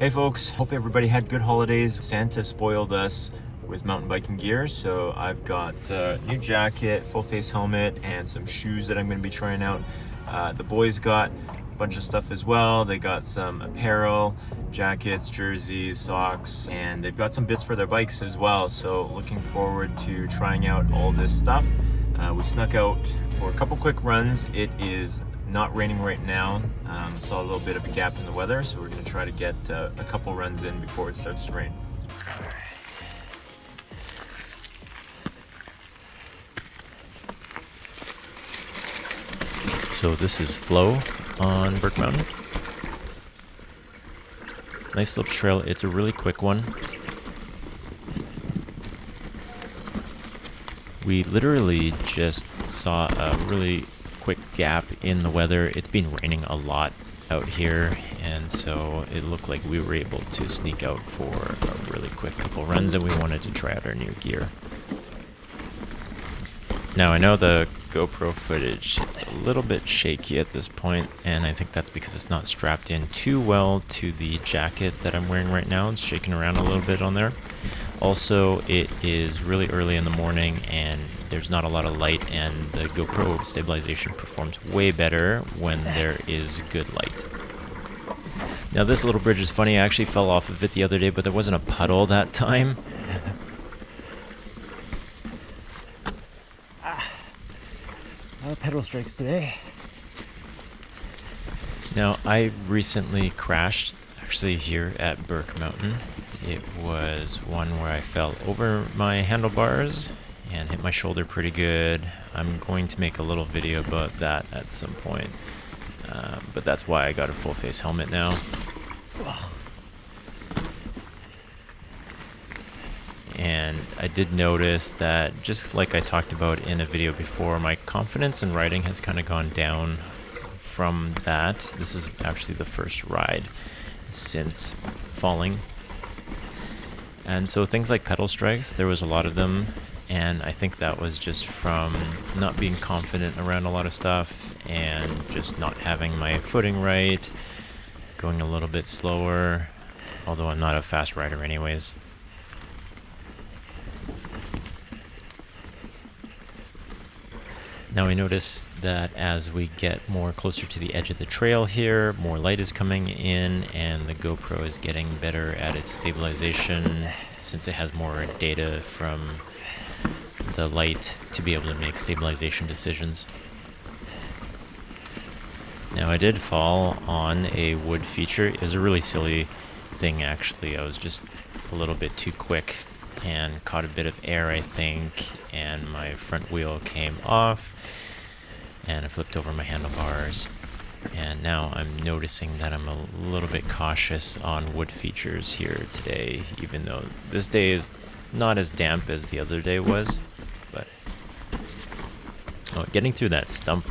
Hey folks, hope everybody had good holidays. Santa spoiled us with mountain biking gear, so I've got a new jacket, full face helmet, and some shoes that I'm going to be trying out. The boys got a bunch of stuff as well. They got some apparel, jackets, jerseys, socks, and they've got some bits for their bikes as well. So looking forward to trying out all this stuff. We snuck out for a couple quick runs. It is not raining right now. Saw a little bit of a gap in the weather, so we're going to try to get a couple runs in before it starts to rain. So this is Flow on Burke Mountain. Nice little trail. It's a really quick one. We literally just saw a really quick gap in the weather. It's been raining a lot out here, and so it looked like we were able to sneak out for a really quick couple runs, and we wanted to try out our new gear. Now I know the GoPro footage is a little bit shaky at this point, and I think that's because it's not strapped in too well to the jacket that I'm wearing right now. It's shaking around a little bit on there. Also, it is really early in the morning and there's not a lot of light, and the GoPro stabilization performs way better when there is good light. Now this little bridge is funny. I actually fell off of it the other day, but there wasn't a puddle that time. A lot of pedal strikes today. Now I recently crashed actually here at Burke Mountain. It was one where I fell over my handlebars and hit my shoulder pretty good. I'm going to make a little video about that at some point, but that's why I got a full face helmet now. And I did notice that, just like I talked about in a video before, my confidence in riding has kind of gone down from that. This is actually the first ride since falling. And so things like pedal strikes, there was a lot of them, and I think that was just from not being confident around a lot of stuff and just not having my footing right, going a little bit slower, although I'm not a fast rider anyways. Now I notice that as we get more closer to the edge of the trail here, more light is coming in, and the GoPro is getting better at its stabilization since it has more data from the light to be able to make stabilization decisions. Now I did fall on a wood feature. It was a really silly thing actually. I was just a little bit too quick and caught a bit of air, I think, and my front wheel came off and I flipped over my handlebars. And now I'm noticing that I'm a little bit cautious on wood features here today, even though this day is not as damp as the other day was. But getting through that stump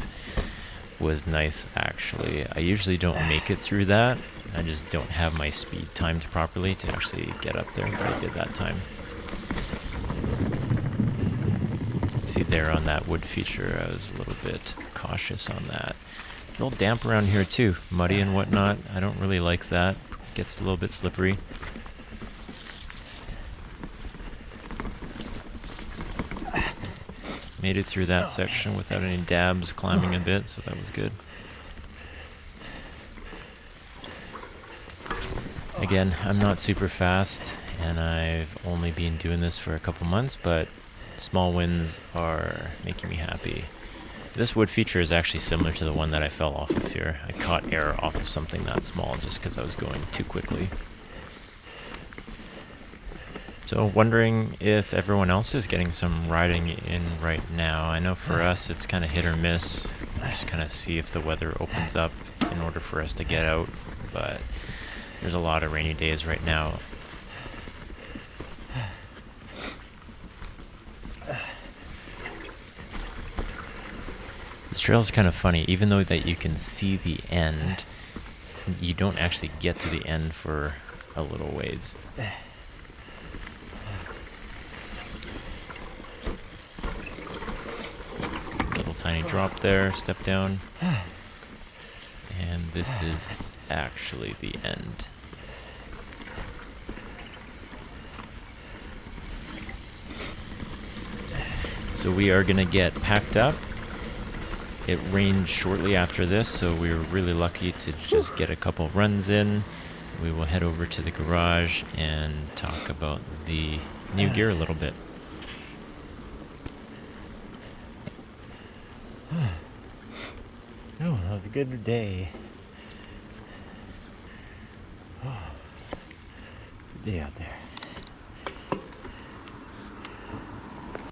was nice actually. I usually don't make it through that. I just don't have my speed timed properly to actually get up there, but I did that time. See there on that wood feature, I was a little bit cautious on that. It's a little damp around here too, muddy and whatnot. I don't really like that. Gets a little bit slippery. Made it through that section without any dabs, climbing a bit, so that was good. Again, I'm not super fast, and I've only been doing this for a couple months, but small wins are making me happy. This wood feature is actually similar to the one that I fell off of here. I caught air off of something that small just because I was going too quickly. So wondering if everyone else is getting some riding in right now. I know for us it's kind of hit or miss. Just kind of see if the weather opens up in order for us to get out, but there's a lot of rainy days right now. This trail is kind of funny, even though that you can see the end, you don't actually get to the end for a little ways. Little tiny drop there, step down. And this is actually the end. So we are gonna get packed up. It rained shortly after this, so we were really lucky to just get a couple of runs in. We will head over to the garage and talk about the new gear a little bit. Oh, that was a good day. Oh, good day out there.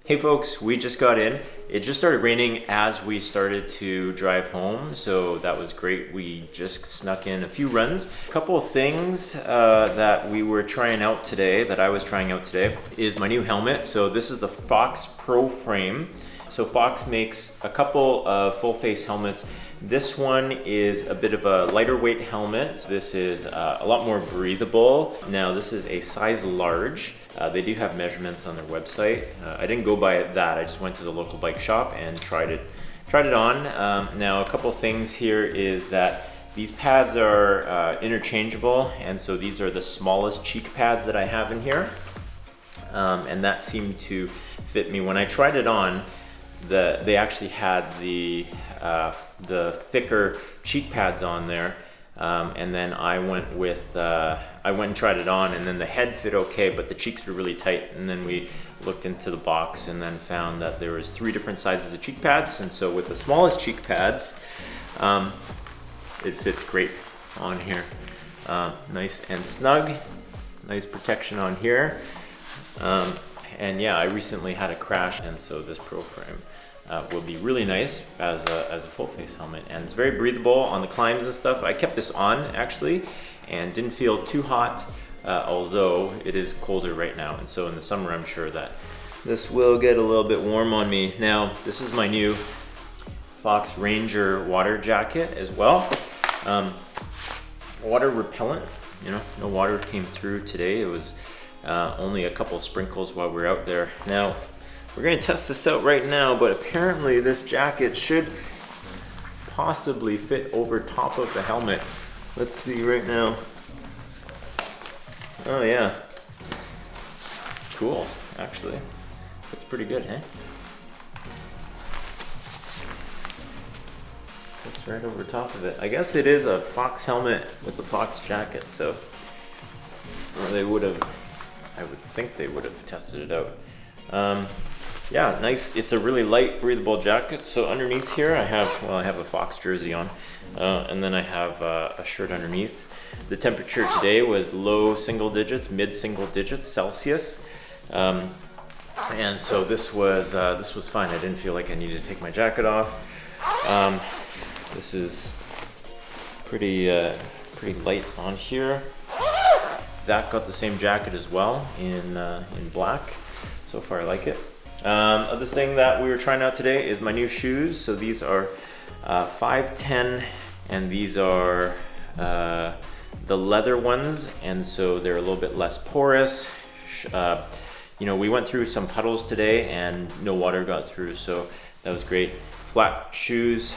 Hey folks, we just got in. It just started raining as we started to drive home, so that was great. We just snuck in a few runs. A couple of things that we were trying out today, that I was trying out today, is my new helmet. So this is the Fox Proframe. So Fox makes a couple of full face helmets. This one is a bit of a lighter weight helmet. This is a lot more breathable. Now this is a size large. They do have measurements on their website. I didn't go by that. I just went to the local bike shop and tried it on. Now a couple things here is that these pads are interchangeable, and so these are the smallest cheek pads that I have in here, and that seemed to fit me. When I tried it on, they actually had the thicker cheek pads on there, and then I went and tried it on, and then the head fit okay, but the cheeks were really tight. And then we looked into the box and then found that there was 3 different sizes of cheek pads, and so with the smallest cheek pads, it fits great on here. Nice and snug, nice protection on here. And yeah, I recently had a crash, and so this Proframe will be really nice as a full face helmet, and it's very breathable on the climbs and stuff. I kept this on actually and didn't feel too hot, although it is colder right now, and so in the summer I'm sure that this will get a little bit warm on me. Now this is my new Fox Ranger water jacket as well. Water repellent, you know, no water came through today. It was only a couple sprinkles while we were out there. Now we're gonna test this out right now, but apparently this jacket should possibly fit over top of the helmet. Let's see right now. Oh yeah, cool, actually. It's pretty good, hey? It's right over top of it. I guess it is a Fox helmet with the Fox jacket, so they would have, I would think they would have tested it out. Yeah, nice. It's a really light, breathable jacket. So underneath here, I have a Fox jersey on, and then I have a shirt underneath. The temperature today was low single digits, mid single digits Celsius, and so this was fine. I didn't feel like I needed to take my jacket off. This is pretty light on here. Zach got the same jacket as well in black. So far I like it. Other thing that we were trying out today is my new shoes. So these are 5'10", and these are the leather ones, and so they're a little bit less porous. You know, we went through some puddles today and no water got through, so that was great. Flat shoes.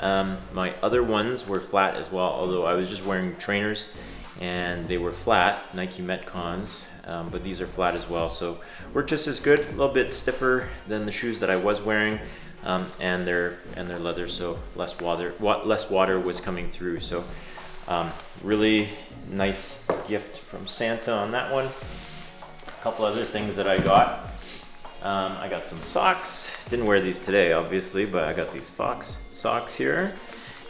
My other ones were flat as well, although I was just wearing trainers and they were flat, Nike Metcons, but these are flat as well, so work just as good. A little bit stiffer than the shoes that I was wearing, and they're leather, so less water was coming through. So really nice gift from Santa on that one. A couple other things that I got. I got some socks. Didn't wear these today, obviously, but I got these Fox socks here,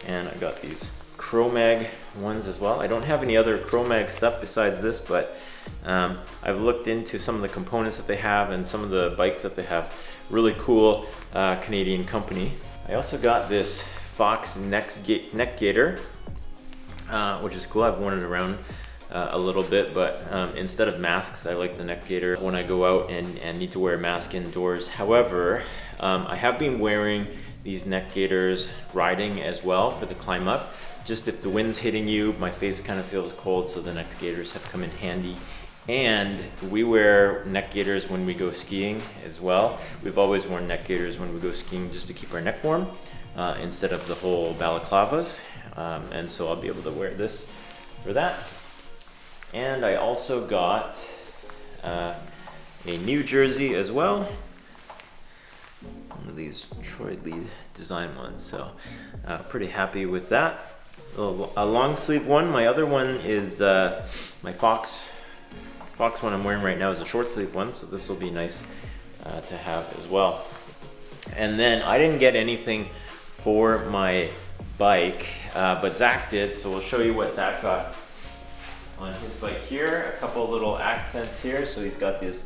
and I got these Chromag ones as well. I don't have any other Chromag stuff besides this, but I've looked into some of the components that they have and some of the bikes that they have. Really cool Canadian company. I also got this Fox neck gaiter, which is cool. I've worn it around a little bit, but instead of masks, I like the neck gaiter when I go out and need to wear a mask indoors. However, I have been wearing these neck gaiters riding as well for the climb up. Just if the wind's hitting you, my face kind of feels cold, so the neck gaiters have come in handy. And we wear neck gaiters when we go skiing as well. We've always worn neck gaiters when we go skiing just to keep our neck warm, instead of the whole balaclavas. And so I'll be able to wear this for that. And I also got a new jersey as well. of these Troy Lee design ones. So pretty happy with that. A long sleeve one. My other one is my Fox one I'm wearing right now is a short sleeve one, so this will be nice to have as well. And then I didn't get anything for my bike, but Zach did, so we'll show you what Zach got on his bike here. A couple little accents here. So he's got the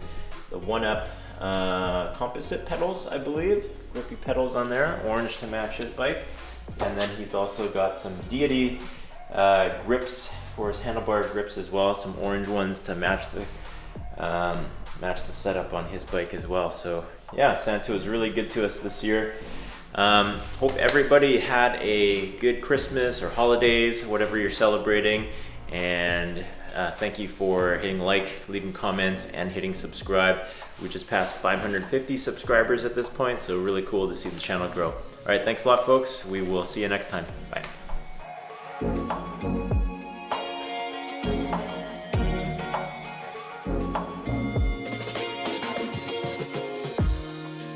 OneUp composite pedals, I believe, grippy pedals on there, orange to match his bike. And then he's also got some Diety grips for his handlebar grips as well, some orange ones to match the setup on his bike as well. So yeah, Santa was really good to us this year. Hope everybody had a good Christmas or holidays, whatever you're celebrating. And thank you for hitting like, leaving comments, and hitting subscribe. We just passed 550 subscribers at this point, so really cool to see the channel grow. All right, thanks a lot, folks. We will see you next time. Bye.